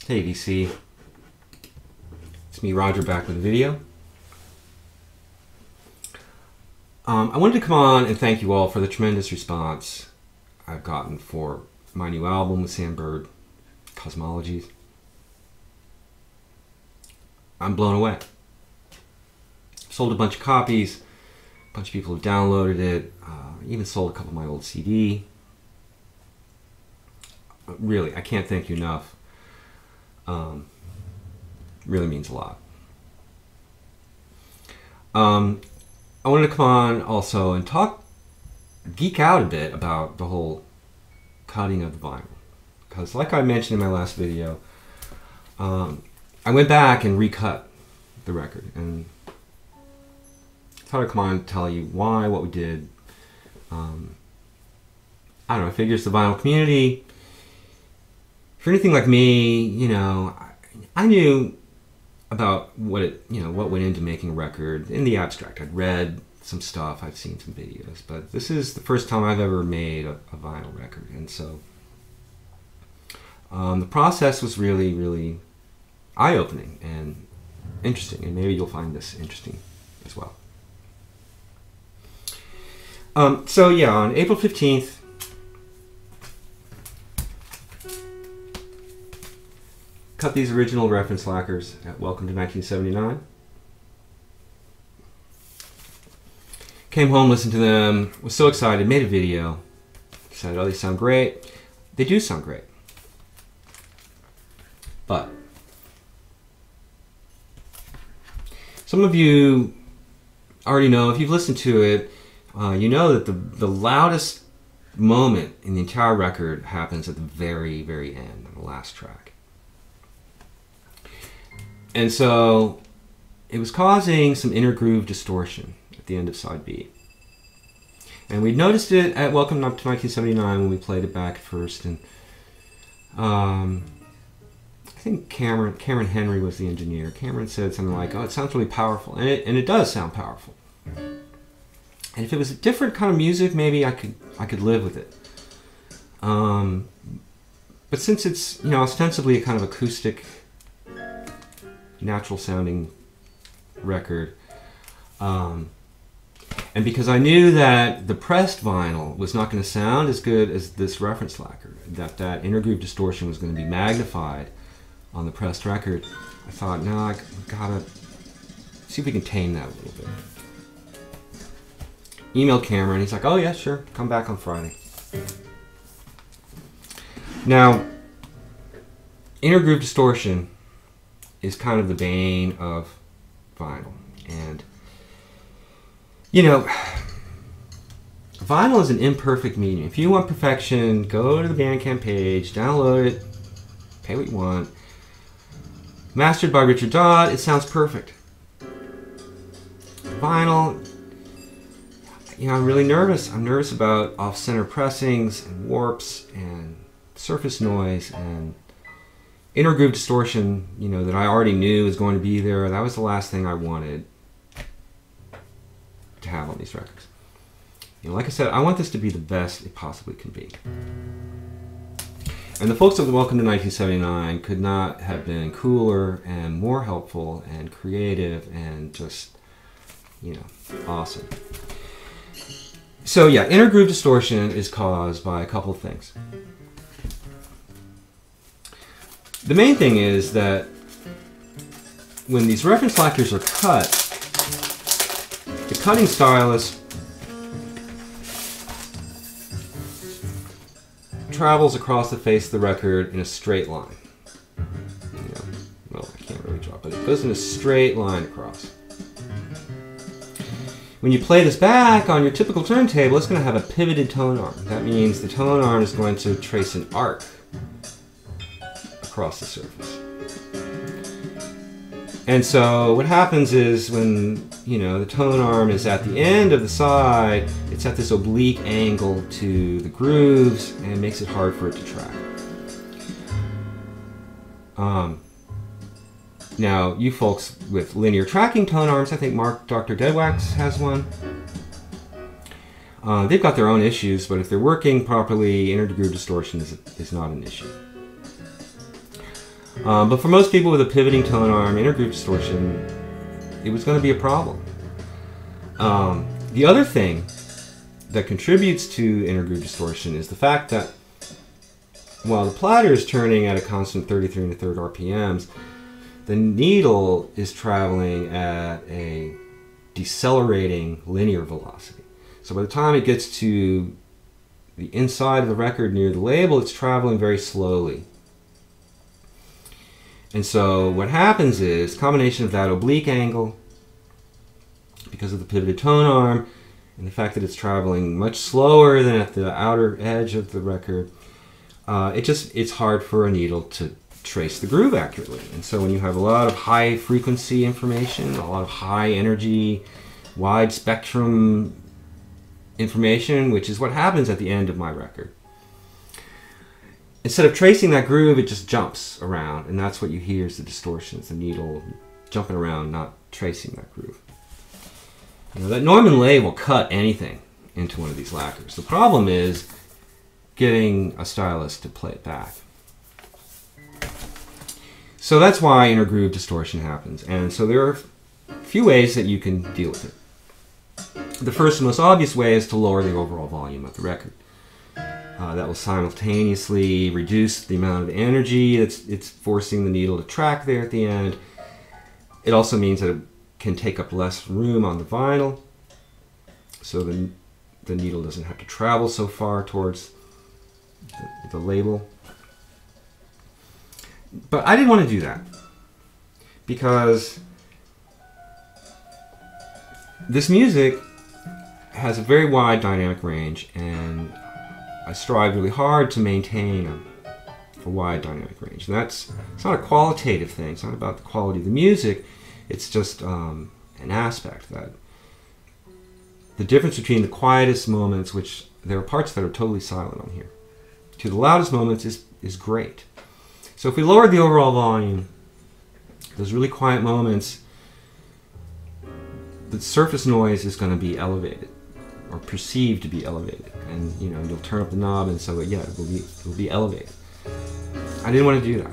Hey VC, it's me Roger back with a video. I wanted to come on and thank you all for the tremendous response I've gotten for my new album with Sam Bird, Cosmologies. I'm blown away. Sold a bunch of copies, a bunch of people have downloaded it, even sold a couple of my old CD. Really, I can't thank you enough. Really means a lot. I wanted to come on also and geek out a bit about the whole cutting of the vinyl. Because like I mentioned in my last video, I went back and recut the record. And I thought I'd come on and tell you why, what we did. I don't know, I figure it's the vinyl community. If you're anything like me, you know, I knew about what went into making a record in the abstract. I'd read some stuff, I've seen some videos, but this is the first time I've ever made a vinyl record, and so the process was really, really eye-opening and interesting, and maybe you'll find this interesting as well. So yeah, on April 15th, cut these original reference lacquers at Welcome to 1979. Came home, listened to them, was so excited, made a video. Said, oh, they sound great. They do sound great. But some of you already know, if you've listened to it, you know that the loudest moment in the entire record happens at the very, very end, on the last track. And so it was causing some inner groove distortion at the end of side B. And we noticed it at Welcome to 1979 when we played it back at first. And I think Cameron Henry was the engineer. Cameron said something like, oh, it sounds really powerful. And it does sound powerful. And if it was a different kind of music, maybe I could live with it. But since it's, you know, ostensibly a kind of acoustic, natural sounding record, and because I knew that the pressed vinyl was not going to sound as good as this reference lacquer, that inner groove distortion was going to be magnified on the pressed record, I thought, no, I gotta see if we can tame that a little bit. Emailed Cameron, he's like, oh yeah, sure, come back on Friday. Now, inner groove distortion is kind of the bane of vinyl. And, you know, vinyl is an imperfect medium. If you want perfection, go to the Bandcamp page, download it, pay what you want. Mastered by Richard Dodd, it sounds perfect. Vinyl, you know, I'm really nervous. I'm nervous about off-center pressings and warps and surface noise and inner groove distortion, you know, that I already knew was going to be there. That was the last thing I wanted to have on these records. You know, like I said, I want this to be the best it possibly can be. And the folks at Welcome to 1979 could not have been cooler and more helpful and creative and just, you know, awesome. So yeah, inner groove distortion is caused by a couple of things. The main thing is that when these reference lacquers are cut, the cutting stylus travels across the face of the record in a straight line. You know, well, I can't really draw, but it goes in a straight line across. When you play this back on your typical turntable, it's going to have a pivoted tone arm. That means the tone arm is going to trace an arc across the surface. And so what happens is when, you know, the tone arm is at the end of the side, it's at this oblique angle to the grooves and it makes it hard for it to track. Now, you folks with linear tracking tone arms, I think Dr. Deadwax has one. They've got their own issues, but if they're working properly, inner groove distortion is not an issue. But for most people with a pivoting tone arm, intergroup distortion, it was going to be a problem. The other thing that contributes to intergroup distortion is the fact that while the platter is turning at a constant 33 1/3 RPMs, the needle is traveling at a decelerating linear velocity. So by the time it gets to the inside of the record near the label, it's traveling very slowly. And so what happens is, combination of that oblique angle, because of the pivoted tone arm, and the fact that it's traveling much slower than at the outer edge of the record, it's hard for a needle to trace the groove accurately. And so when you have a lot of high frequency information, a lot of high energy, wide spectrum information, which is what happens at the end of my record, instead of tracing that groove, it just jumps around, and that's what you hear is the distortions, the needle jumping around, not tracing that groove. You know, that Norman lathe will cut anything into one of these lacquers. The problem is getting a stylus to play it back. So that's why intergroove distortion happens, and so there are a few ways that you can deal with it. The first and most obvious way is to lower the overall volume of the record. That will simultaneously reduce the amount of energy it's forcing the needle to track there at the end. It also means that it can take up less room on the vinyl, so the needle doesn't have to travel so far towards the label. But I didn't want to do that, because this music has a very wide dynamic range, and I strive really hard to maintain a wide dynamic range. And it's not a qualitative thing. It's not about the quality of the music. It's just an aspect that the difference between the quietest moments, which there are parts that are totally silent on here, to the loudest moments is great. So if we lower the overall volume, those really quiet moments, the surface noise is going to be elevated, or perceived to be elevated, and you'll turn up the knob, and so yeah, it will be elevated. I didn't want to do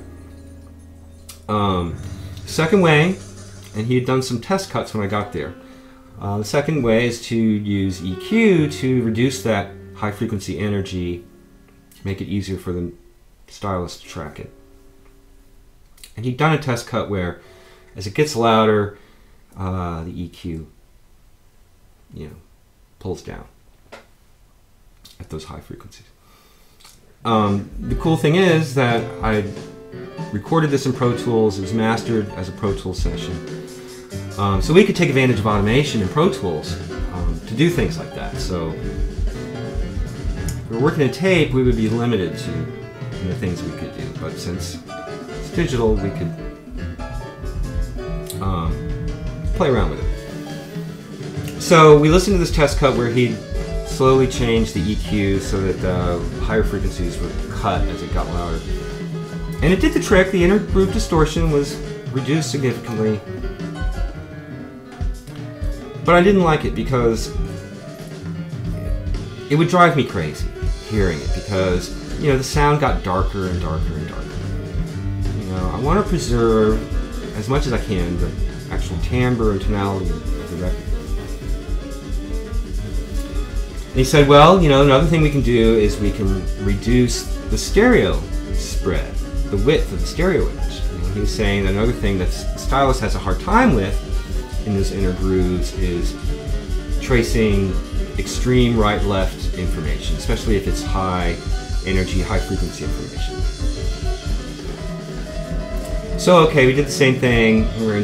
that. Second way, and he had done some test cuts when I got there. The second way is to use EQ to reduce that high frequency energy, make it easier for the stylus to track it. And he'd done a test cut where, as it gets louder, the EQ, pulls down at those high frequencies. The cool thing is that I recorded this in Pro Tools. It was mastered as a Pro Tools session. So we could take advantage of automation in Pro Tools to do things like that. So if we were working in tape, we would be limited to the things we could do. But since it's digital, we could play around with it. So we listened to this test cut where he slowly changed the EQ so that the higher frequencies would cut as it got louder. And it did the trick. The intergroove distortion was reduced significantly. But I didn't like it because it would drive me crazy hearing it, because the sound got darker and darker and darker. I want to preserve as much as I can the actual timbre and tonality of the record. And he said, well, another thing we can do is we can reduce the stereo spread, the width of the stereo image. He was saying that another thing that the stylus has a hard time with in those intergrooves is tracing extreme right-left information, especially if it's high energy, high frequency information. So okay, we did the same thing where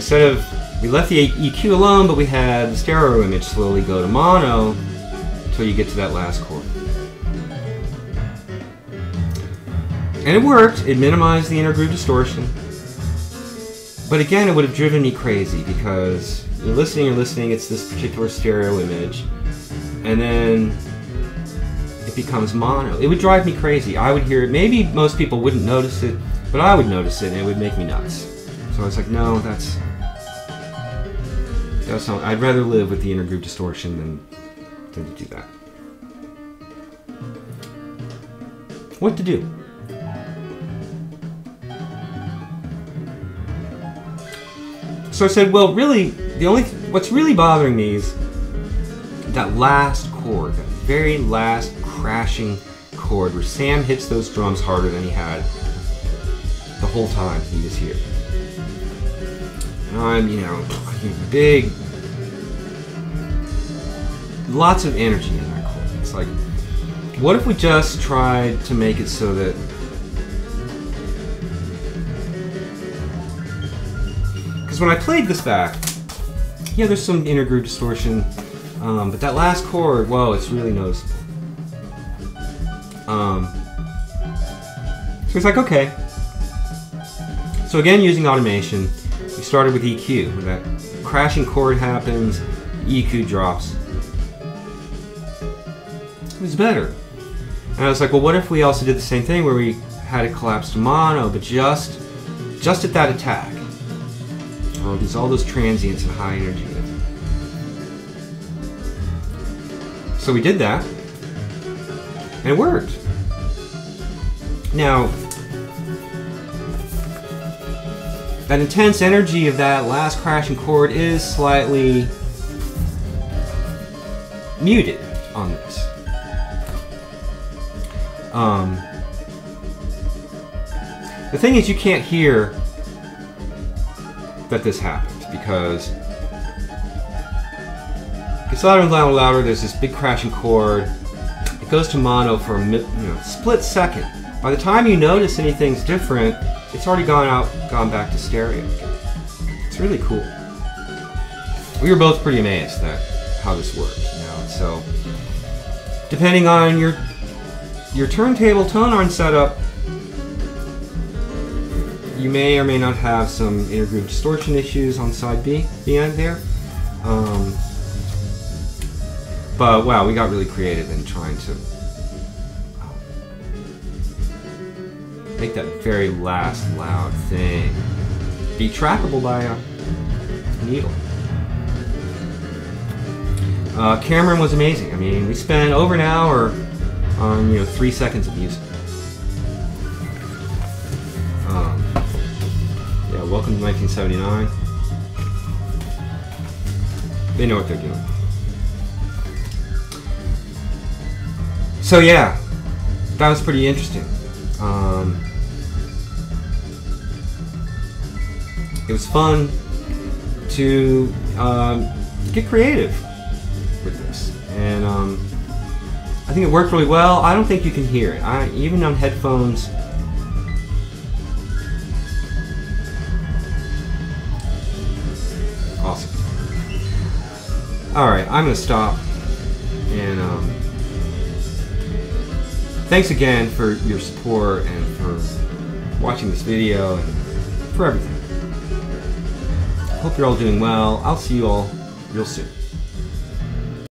we left the EQ alone, but we had the stereo image slowly go to mono until you get to that last chord. And it worked. It minimized the intergroove distortion. But again, it would have driven me crazy, because you're listening, it's this particular stereo image, and then it becomes mono. It would drive me crazy. I would hear it. Maybe most people wouldn't notice it, but I would notice it, and it would make me nuts. So I was like, no, that's not, I'd rather live with the intergroove distortion than to do that. What to do? So I said, well, really, what's really bothering me is that last chord, that very last crashing chord where Sam hits those drums harder than he had the whole time he was here. And I'm, you know, big, lots of energy in that chord. It's like, what if we just tried to make it so that when I played this back, yeah, there's some inner groove distortion, but that last chord, whoa, it's really noticeable. So it's like, okay. So again, using automation, we started with EQ. When that crashing chord happens, EQ drops. It was better. And I was like, well, what if we also did the same thing where we had it collapse to mono, but just at that attack? Oh, there's all those transients and high energy. So we did that, and it worked. Now, that intense energy of that last crashing chord is slightly muted on this. The thing is, you can't hear that this happens because it gets louder and louder and louder. There's this big crashing chord. It goes to mono for a split second. By the time you notice anything's different, it's already gone back to stereo. It's really cool. We were both pretty amazed at how this worked. You know, so depending on your turntable tone arm setup, you may or may not have some inner groove distortion issues on side B, the end there. But wow, we got really creative in trying to make that very last loud thing be trackable by a needle. Cameron was amazing. I mean, we spent over an hour on 3 seconds of music. Yeah, welcome to 1979. They know what they're doing. So yeah, that was pretty interesting. It was fun to get creative with this, and I think it worked really well. I don't think you can hear it. Even on headphones. Awesome. All right, I'm gonna stop, and thanks again for your support and for watching this video and for everything. Hope you're all doing well. I'll see you all real soon.